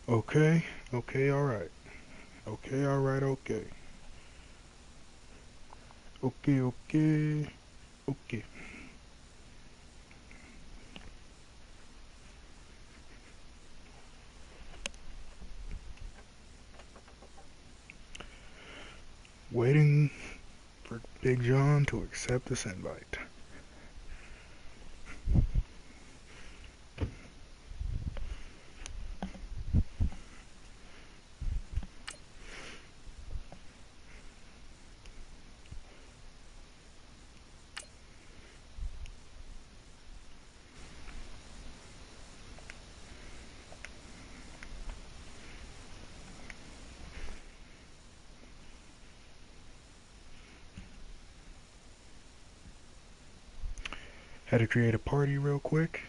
Okay, okay, alright. Okay, alright, okay. Okay, okay, okay. Waiting for Big John to accept this invite. Had to create a party real quick.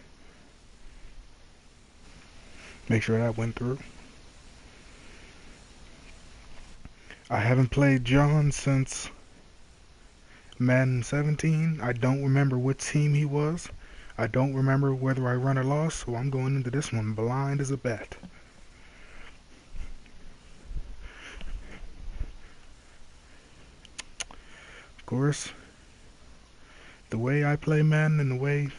Make sure that went through. I haven't played John since Madden 17. I don't remember what team he was. I don't remember whether I run or lost, so I'm going into this one blind as a bat. Of course, the way I play Madden and the way,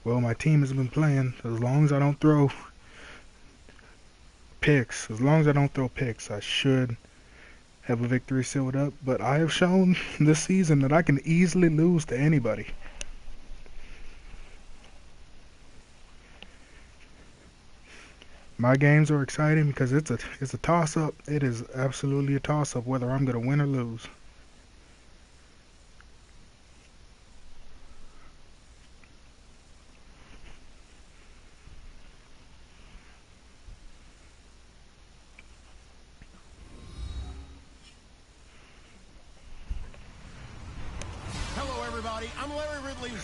well, my team has been playing, as long as I don't throw picks, I should have a victory sealed up. But I have shown this season that I can easily lose to anybody. My games are exciting because it's a toss-up. It is absolutely a toss-up whether I'm going to win or lose.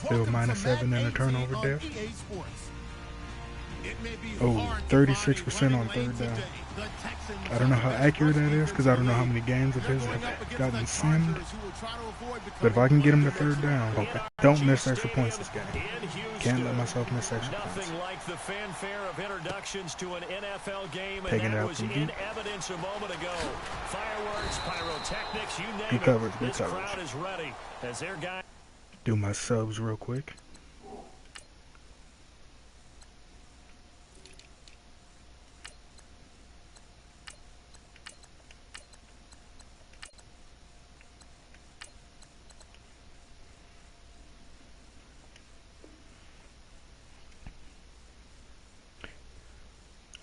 Still -7 in a turnover def. Oh, 36% on third down. I don't know how accurate that is because I don't know how many games of his have gotten simmed. But if I can get him to third down, okay. Don't miss extra points this game. Can't let myself miss extra points. Taking it out from deep. Good coverage, good coverage. Do my subs real quick.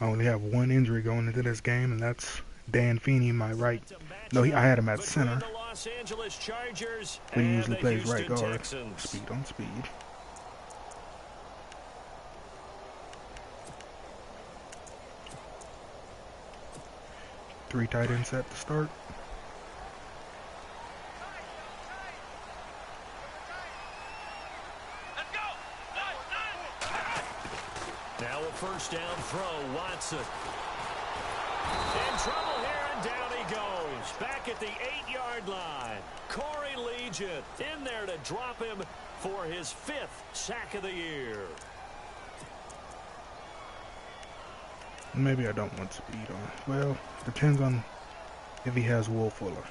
I only have one injury going into this game, and that's Dan Feeney, my right. No, I had him at center. But he usually plays right guard. Speed on speed. Three tight end set to start. Now a first down throw, Watson. In trouble here, and down he goes. Back at the 8-yard line. Corey Legion in there to drop him for his 5th sack of the year. Maybe I don't want speed on. Well, depends on if he has Will Fuller.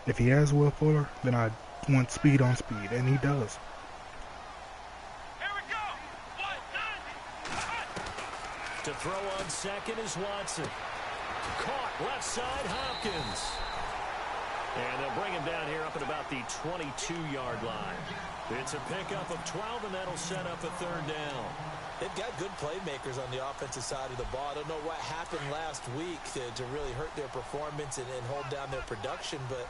If he has Will Fuller, then I want speed on speed, and he does. To throw on second is Watson. Caught left side, Hopkins. And they'll bring him down here up at about the 22-yard line. It's a pickup of 12, and that'll set up a third down. They've got good playmakers on the offensive side of the ball. I don't know what happened last week to really hurt their performance and hold down their production, but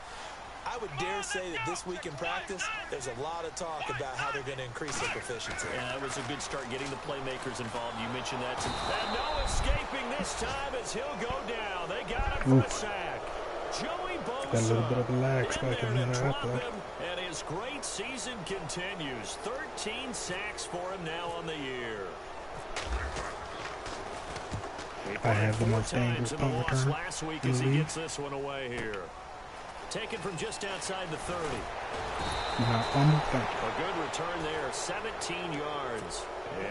I would dare say that this week in practice, there's a lot of talk about how they're going to increase their proficiency. Yeah, that was a good start getting the playmakers involved. You mentioned that. And no escaping this time as he'll go down. They got him for a sack. Joey Bosa. Got a little bit of a lag spike in that play. And his great season continues. 13 sacks for him now on the year. I have the most dangerous punt return last week as he gets this one away here. Taken from just outside the 30. Not fumble, thank you. A good return there, 17 yards.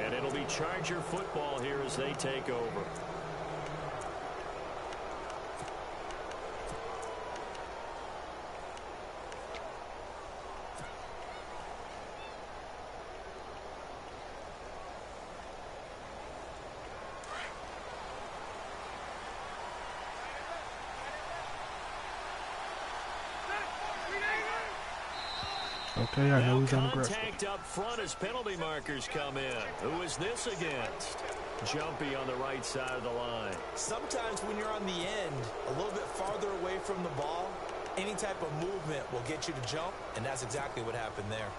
And it'll be Charger football here as they take over. Okay, I know he's on aggressive. Contact up front as penalty markers come in. Who is this against? Jumpy on the right side of the line. Sometimes when you're on the end, a little bit farther away from the ball, any type of movement will get you to jump, and that's exactly what happened there.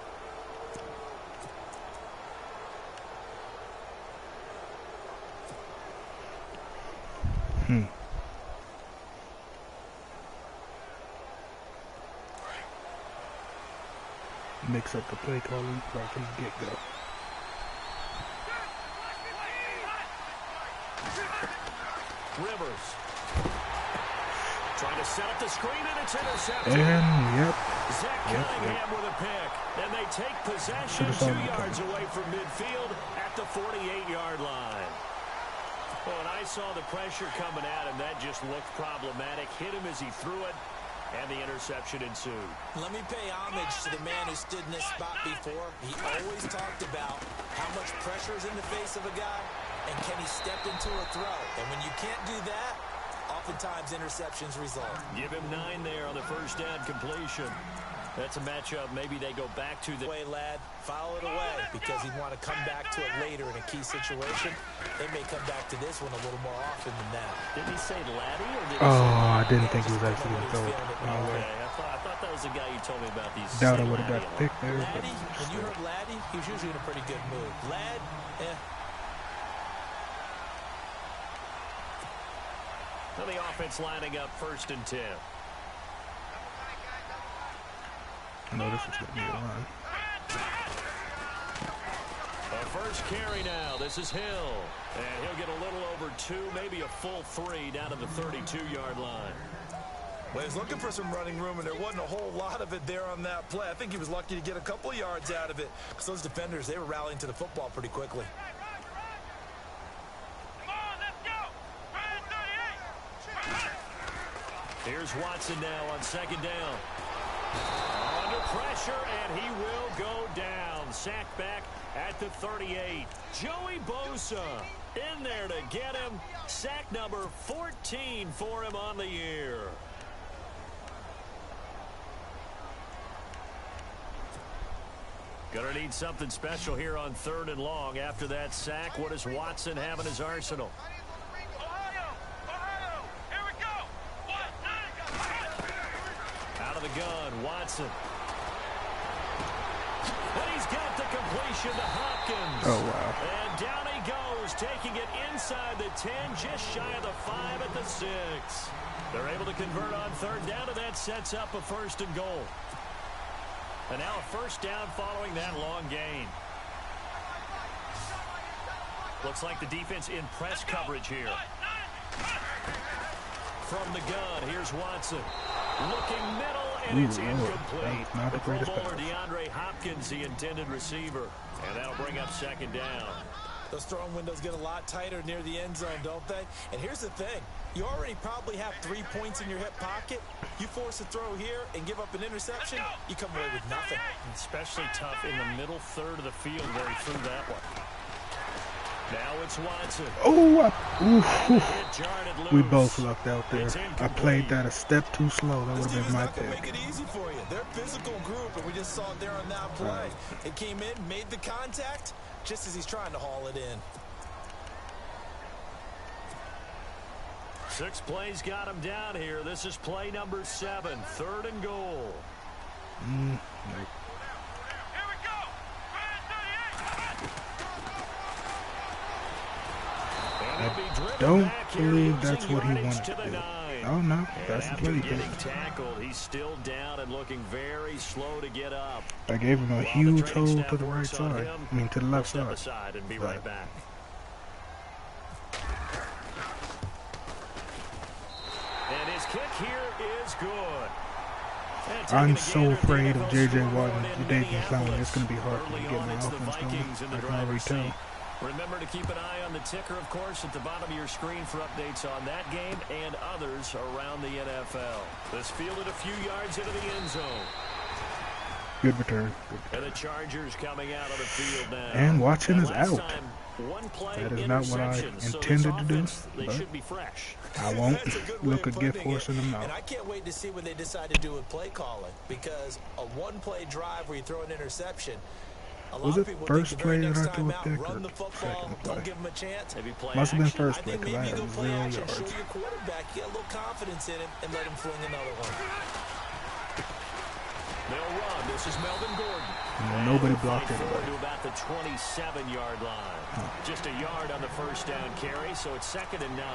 Mix up the play calling right from the get-go. Rivers. Trying to set up the screen, and it's intercepted. And, Zach Cunningham with a pick. And they take possession 2 yards away from midfield at the 48-yard line. Well, and I saw the pressure coming at him. That just looked problematic. Hit him as he threw it, and the interception ensued. Let me pay homage to the man who stood in this spot before. He always talked about how much pressure is in the face of a guy, and can he step into a throw? And when you can't do that, oftentimes interceptions result. Give him 9 there on the first down completion. That's a matchup. Maybe they go back to the way, lad. Foul it away because he'd want to come back to it later in a key situation. They may come back to this one a little more often than that. Did he say laddie or did he I didn't think he was actually going to throw it. No way. I thought that was the guy you told me about these. Doubt I would have got the pick there. Laddie, when you heard laddie, he was usually in a pretty good mood. Lad, So the offense lining up 1st and 10. No, this is going to be a run. A first carry now. This is Hill. And he'll get a little over 2, maybe a full 3 down to the 32-yard line. Well, he's looking for some running room, and there wasn't a whole lot of it there on that play. I think he was lucky to get a couple of yards out of it because those defenders, they were rallying to the football pretty quickly. Here's Watson now on 2nd down. Under pressure, and he will go down. Sacked back at the 38. Joey Bosa in there to get him. Sack number 14 for him on the year. Gonna need something special here on 3rd and long. After that sack, what does Watson have in his arsenal? Out of the gun, Watson. And he's got the completion to Hopkins. Oh, wow. And down he goes, taking it inside the 10, just shy of the 5 at the 6. They're able to convert on 3rd down, and that sets up a 1st and goal. And now a 1st down following that long gain. Looks like the defense in press coverage here. From the gun, here's Watson. Looking middle, and it's incomplete. Not the Pro greatest Bowler pass. DeAndre Hopkins, the intended receiver. And that'll bring up 2nd down. those throwing windows get a lot tighter near the end zone, don't they? And here's the thing. You already probably have 3 points in your hip pocket. You force a throw here and give up an interception, you come away with nothing. Especially tough in the middle third of the field where he threw that one. Now it's Watson. We both lucked out there. I played that a step too slow. That would have been my pick. Make it easy for you. They're a physical group, and we just saw it there on that play. It came in, made the contact, just as he's trying to haul it in. 6 plays got him down here. This is play number 7, 3rd and goal. I don't believe that's what he wanted to do. Oh, no. That's the play. Getting tackled, he's still down and looking very slow to get up. I gave him a huge hole to the right side. I mean, to the left side. Aside and be right back. And his kick here is good. I'm so afraid of J.J. Watt and David McClowney. It's going to be hard for me to get my offense going. I can already tell. Remember to keep an eye on the ticker, of course, at the bottom of your screen for updates on that game and others around the NFL. This fielded a few yards into the end zone. Good return. And the Chargers coming out of the field now. And Watson is out. That is not what I intended to do, they but should be fresh. I won't look a gift horse in the mouth. And I can't wait to see what they decide to do with play calling, because a one-play drive where you throw an interception, a lot of people first think the play very that next I threw time a out, pick run or the football, second don't play? give them a chance. Must have been first I play think because I maybe had you go play 0 action, show yards. your quarterback, get a little confidence in him, and let him fling another one. They'll run. This is Melvin Gordon. Nobody blocked anybody. anybody. To about the 27-yard line. Just a yard on the first down carry, so it's 2nd and 9.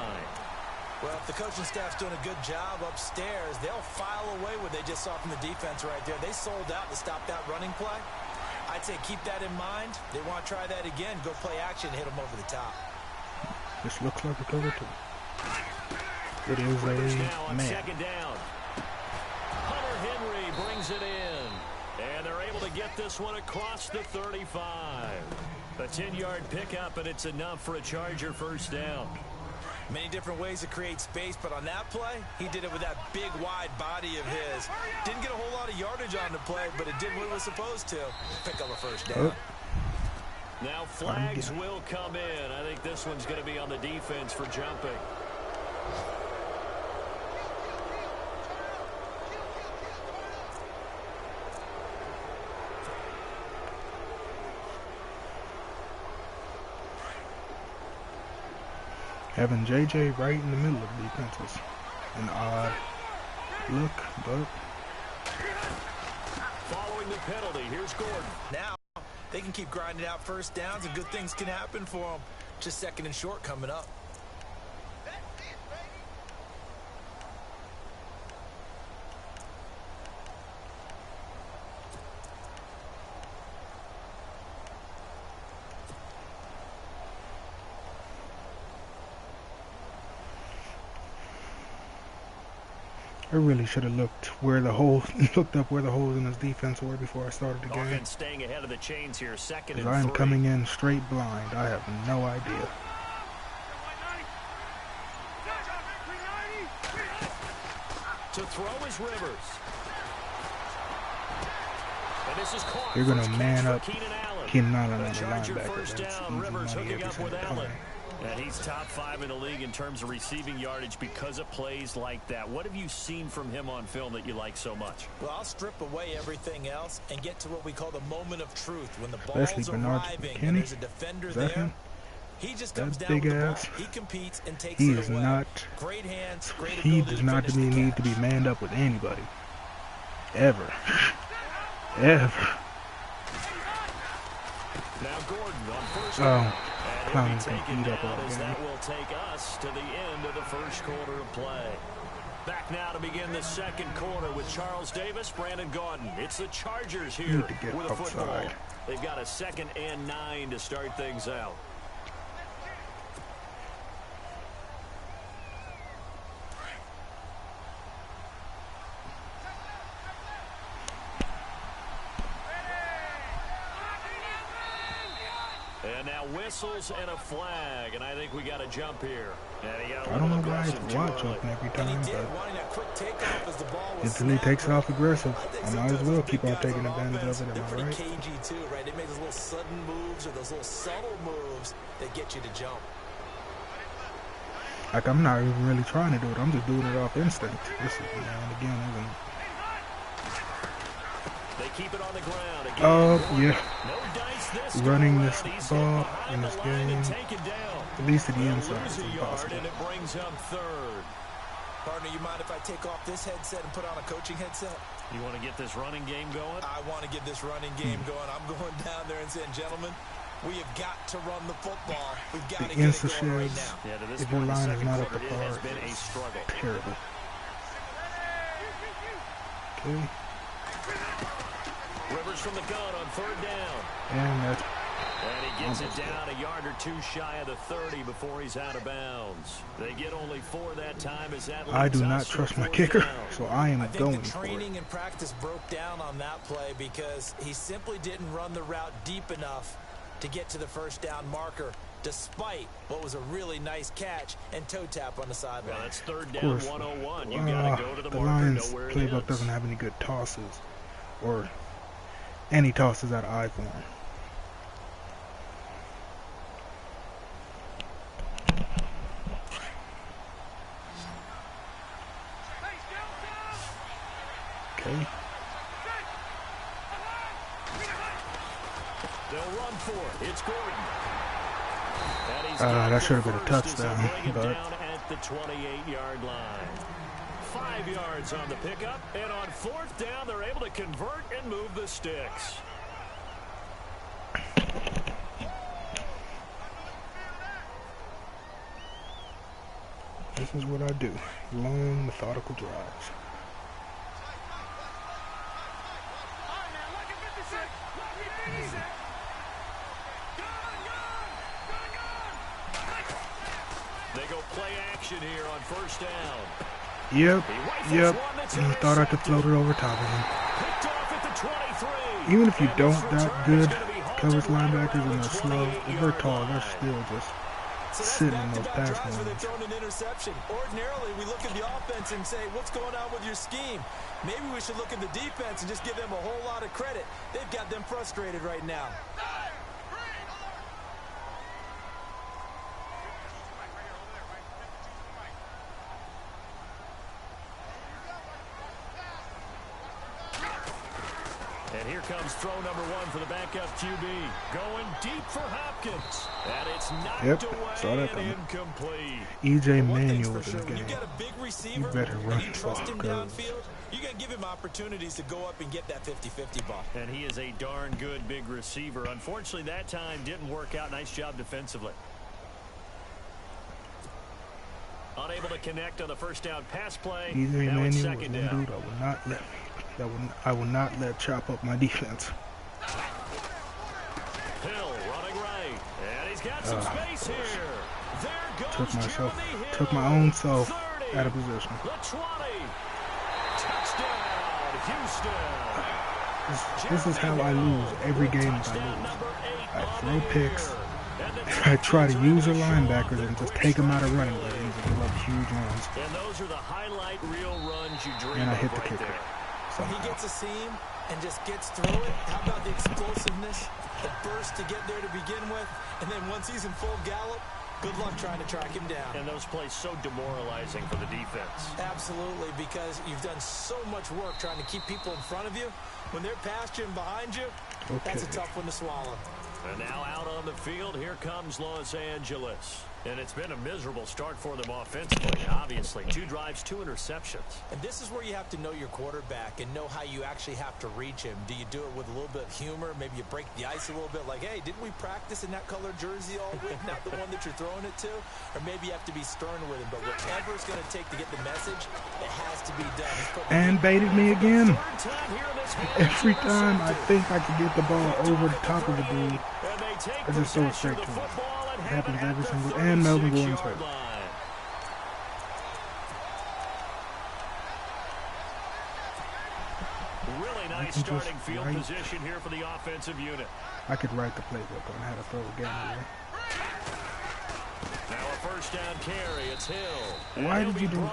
Well, if the coaching staff's doing a good job upstairs, they'll file away what they just saw from the defense right there. They sold out to stop that running play. I'd say keep that in mind. They want to try that again. Go play action, hit them over the top. This looks like a cover 2. It is a man. 2nd down. Hunter Henry brings it in. And they're able to get this one across the 35. A 10-yard pickup, and it's enough for a Charger first down. Many different ways to create space, but on that play, he did it with that big, wide body of his. Didn't get a whole lot of yardage on the play, but it did what it was supposed to. Pick up a first down. Now flags will come in. I think this one's going to be on the defense for jumping. Having JJ right in the middle of defense was an odd look, but following the penalty, here's Gordon. Now they can keep grinding out first downs, and good things can happen for them. Just 2nd and short coming up. I really should have looked where the holes up where the holes in his defense were before I started the game. Offense staying ahead of the chains here, 2nd and 3. I am coming in straight blind. I have no idea. To throw is Rivers. And this is caught. You're gonna man up Keenan Allen on the Charger linebacker. first That's down. easy Rivers money hooking every up with single Allen. time. And he's top 5 in the league in terms of receiving yardage because of plays like that. What have you seen from him on film that you like so much? Well, I'll strip away everything else and get to what we call the moment of truth. When the ball's arriving and there's a defender there, he just comes down with the ball. He competes and takes it away. Is not. Great hands, great He ability does not to finish need to be manned up with anybody. Ever. Ever. Now Gordon on first down. Clown's can eat up all as game. that will take us to the end of the first quarter of play. Back now to begin the second quarter with Charles Davis, Brandon Gaudin. It's the Chargers here with a football. They've got a 2nd and 9 to start things out. And now whistles and a flag, and I think we got a jump here. I don't know why it's watch open every time, but until he takes off aggressive, I might as well keep on taking advantage of it. Am I right? Cagey too, right? They make those little sudden moves or those little subtle moves that get you to jump. Like, I'm not even really trying to do it. I'm just doing it off instinct. This is, man, again, they keep it on the ground again. yeah. No dice this running this ball behind in this the line game, and take it down. at least to the They'll inside, lose is a yard, impossible. and it brings up 3rd. Partner, you mind if I take off this headset and put on a coaching headset? You want to get this running game going? I want to get this running game going. I'm going down there and saying, gentlemen, we have got to run the football. We've got to get it going right now. Yeah, to this If your point, the line is second not up quarter, to it has par, been a it's struggle. terrible. Okay. Rivers from the gun on 3rd down. And he gets it down a yard or 2 shy of the 30 before he's out of bounds. They get only 4 that time as that I do leads not us to trust my 4th kicker, down. so I am I think going the for it. training and practice broke down on that play because he simply didn't run the route deep enough to get to the first down marker, despite what was a really nice catch and toe tap on the sideline. Well, that's third down 101. You got to go to the the marker, Lions know where it playbook is. doesn't have any good tosses or any tosses out of I form. Okay. They'll run for it. It's Gordon. That should have been a touchdown, but down at the 28-yard line. 5 yards on the pickup, and on fourth down, they're able to convert and move the sticks. this is what I do. Long, methodical drives. They go play action here on first down. Yep. Thought I could float it over top of him. Even if you don't that good coverage linebackers and they're slow, if they're tall, they're still just sitting in those pass lanes. An interception. Ordinarily, we look at the offense and say, what's going on with your scheme? Maybe we should look at the defense and just give them a whole lot of credit. They've got them frustrated right now. And here comes throw number one for the backup QB. Going deep for Hopkins. And it's knocked away and incomplete. EJ Manuel is in the game. You got a big receiver, you better run and you trust him downfield. You got to give him opportunities to go up and get that 50-50 ball. And he is a darn good big receiver. Unfortunately, that time didn't work out. Nice job defensively. Unable to connect on the first down pass play. EJ Now it's Manuel second is down. dude I will not let chop up my defense. Hill running right, and he's got some space here. There goes Took my own self out of position. The 20. Touchdown, Houston. This is how I lose every game that I lose. I throw picks. I try to use the linebackers and just take them out of running lanes and give up huge runs. And those are the highlight reel runs you dream And I of hit the right kicker. there. When he gets a seam and just gets through it, how about the explosiveness, the burst to get there to begin with, and then once he's in full gallop, good luck trying to track him down. And those plays so demoralizing for the defense. Absolutely, because you've done so much work trying to keep people in front of you. When they're past you and behind you, that's a tough one to swallow. And now out on the field, here comes Los Angeles. And it's been a miserable start for them offensively, obviously. 2 drives, 2 interceptions. And this is where you have to know your quarterback and know how you actually have to reach him. Do you do it with a little bit of humor? Maybe you break the ice a little bit like, hey, didn't we practice in that color jersey all week? Not the one that you're throwing it to? Or maybe you have to be stern with him. But whatever it's going to take to get the message, it has to be done. And baited me again. Every time I think I can get the ball over the top of the dude, I just throw it straight to him. It happens every single time. And Melvin Gordon's hurt. Really nice starting field position here for the offensive unit. I could write the playbook on how to throw a game here. Now a first down carry. It's Hill. Why did you do it?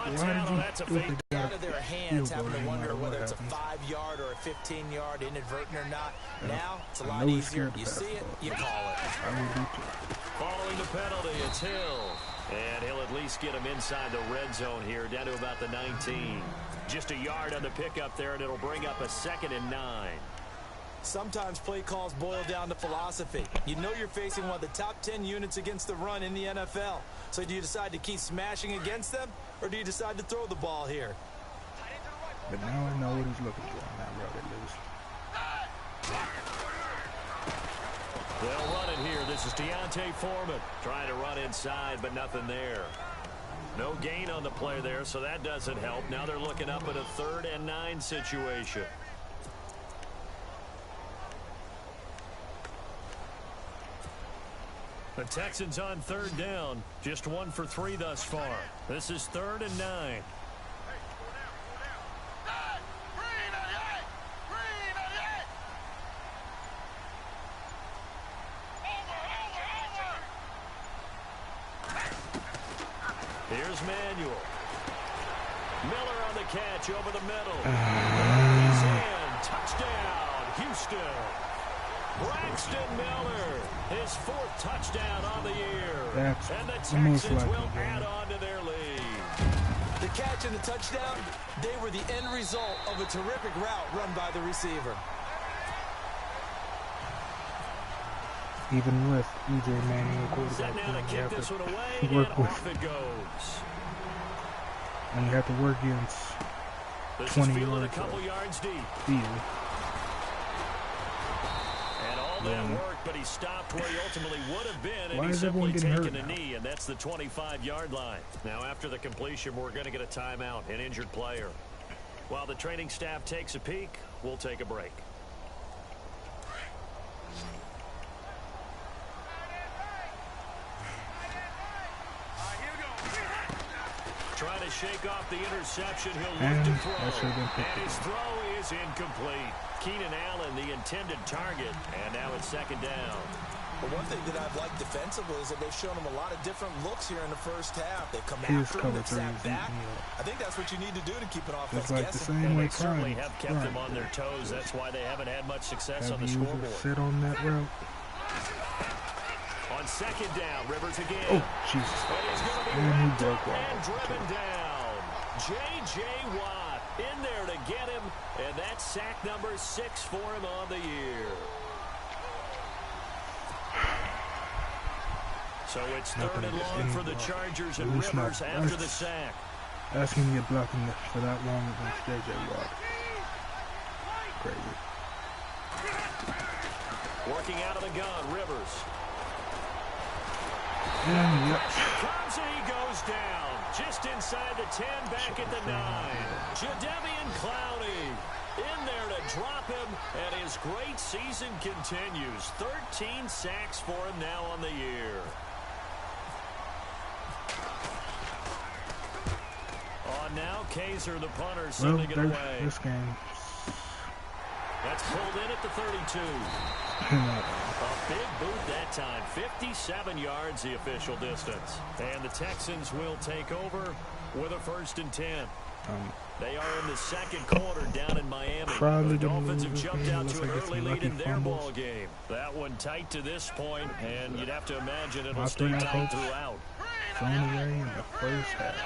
Out of their hands, having to wonder whether it's a 5-yard or a 15-yard, inadvertent or not. Now it's a lot easier. You see it, you call it. Following the penalty, it's Hill. And he'll at least get him inside the red zone here, down to about the 19. Just a yard on the pickup there, and it'll bring up a 2nd and 9. Sometimes play calls boil down to philosophy. You know you're facing one of the top 10 units against the run in the NFL. So do you decide to keep smashing against them, or do you decide to throw the ball here? But now I know what he's looking for on that route at least. They'll run it here. This is Deontay Foreman trying to run inside, but nothing there. No gain on the play there, so that doesn't help. Now they're looking up at a 3rd and 9 situation. The Texans on 3rd down. Just 1 for 3 thus far. This is 3rd and 9. Here's Manuel. Miller on the catch over the middle. He's in. Touchdown, Houston. Braxton Miller, his 4th touchdown on the year. And the Texans will add on to their lead. The catch and the touchdown, they were the end result of a terrific route run by the receiver. Even with E.J. Manuel quarterback, you have to work with. And you have to work against 20 yards deep. And all that work, but he stopped where he ultimately would have been, and he's simply taken a knee, and that's the 25-yard line. Now, after the completion, we're going to get a timeout, an injured player. While the training staff takes a peek, we'll take a break. Trying to shake off the interception. He'll look to throw. And his throw is incomplete. Keenan Allen, the intended target. And now it's 2nd down. Well, one thing that I've liked defensively is that they've shown him a lot of different looks here in the first half. They've come after him, they've sat back. I think that's what you need to do to keep an offense guessing. And they certainly have kept them on their toes. That's why they haven't had much success on the scoreboard. Sit on that route. On 2nd down, Rivers again. Oh, Jesus. And he broke one. And driven down. J.J. Watt in there to get him. And that's sack number 6 for him on the year. So it's 3rd and long for the Chargers, and Rivers after the sack. Asking to get blocking for that long against J.J. Watt. Crazy. Working out of the gun, Rivers. And yep. Comes and he goes down. Just inside the 10, back at the 9. Jadeveon Clowney in there to drop him, and his great season continues. 13 sacks for him now on the year. On now, Kaiser, the punter, sending it away. This game. That's pulled in at the 32. A big boot that time. 57 yards, the official distance. And the Texans will take over with a 1st and 10. They are in the 2nd quarter down in Miami. The Dolphins have jumped out to an early lead in their ball game. That one tight to this point, and you'd have to imagine it'll stay tight throughout. Thrown away in the first half.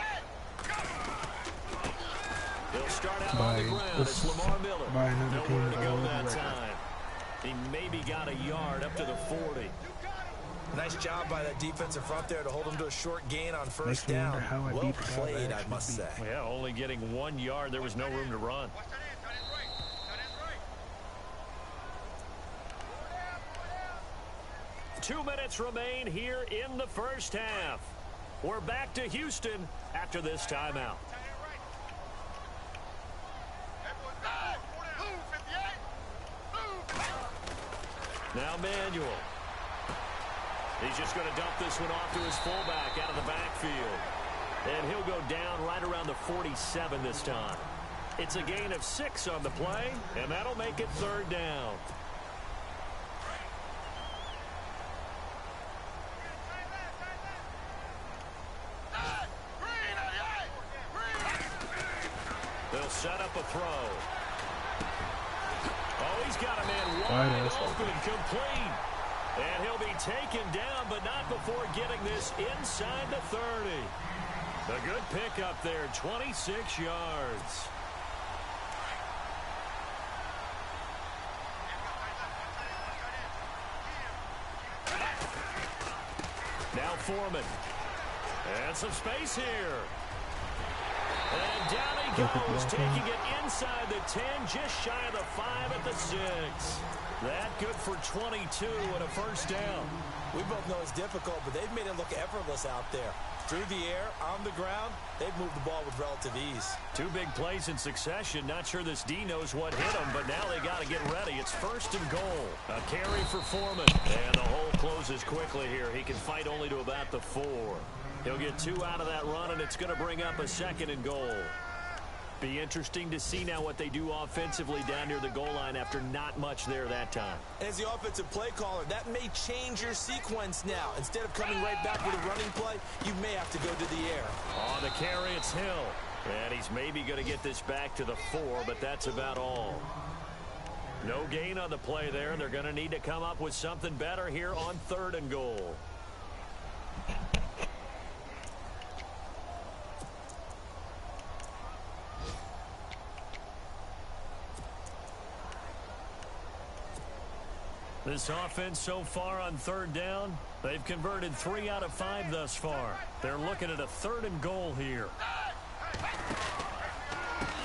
They'll start out on the ground. It's Lamar Miller. Nowhere to go that time. He maybe got a yard up to the 40. Nice job by that defensive front there to hold him to a short gain on 1st down. Well played, I must say. Yeah, only getting 1 yard. There was no room to run. Two minutes remain here in the first half. We're back to Houston after this timeout. Now Manuel. He's just going to dump this one off to his fullback out of the backfield. And he'll go down right around the 47 this time. It's a gain of 6 on the play, and that'll make it 3rd down. They'll set up a throw. Oh, he's got a man wide open, complete. And he'll be taken down, but not before getting this inside the 30. A good pickup there, 26 yards. Now Foreman. And some space here. And down he goes, taking it inside the 10, just shy of the 5 at the 6. That good for 22 and a 1st down. We both know it's difficult, but they've made it look effortless out there. Through the air, on the ground, they've moved the ball with relative ease. 2 big plays in succession. Not sure this D knows what hit him, but now they got to get ready. It's 1st and goal. A carry for Foreman. And the hole closes quickly here. He can fight only to about the 4. He'll get 2 out of that run, and it's going to bring up a 2nd and goal. Be interesting to see now what they do offensively down near the goal line after not much there that time. As the offensive play caller, that may change your sequence now. Instead of coming right back with a running play, you may have to go to the air. On the carry, it's Hill. And he's maybe going to get this back to the 4, but that's about all. No gain on the play there. They're going to need to come up with something better here on 3rd and goal. This offense so far on 3rd down, they've converted 3 out of 5 thus far. They're looking at a 3rd and goal here.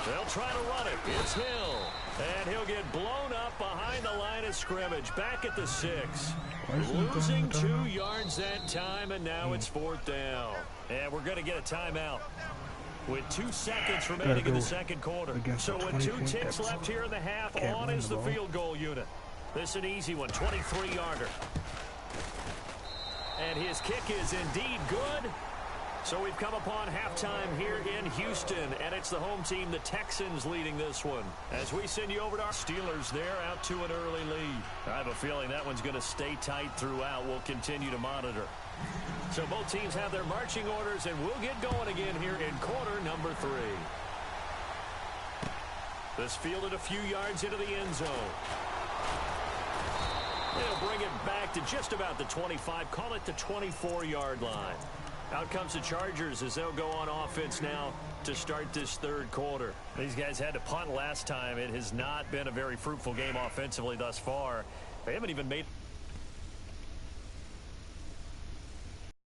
They'll try to run it. It's Hill. And he'll get blown up behind the line of scrimmage. Back at the 6. Losing 2 yards that time, and now it's 4th down. And we're going to get a timeout with 2 seconds remaining in the 2nd quarter. So with 2 ticks left here in the half, on is the field goal unit. This is an easy one, 23-yarder. And his kick is indeed good. So we've come upon halftime here in Houston, and it's the home team, the Texans, leading this one. As we send you over to our Steelers, they're out to an early lead. I have a feeling that one's going to stay tight throughout. We'll continue to monitor. So both teams have their marching orders, and we'll get going again here in quarter number 3. This fielded a few yards into the end zone. They'll bring it back to just about the 25, call it the 24-yard line. Out comes the Chargers as they'll go on offense now to start this 3rd quarter. These guys had to punt last time. It has not been a very fruitful game offensively thus far. They haven't even made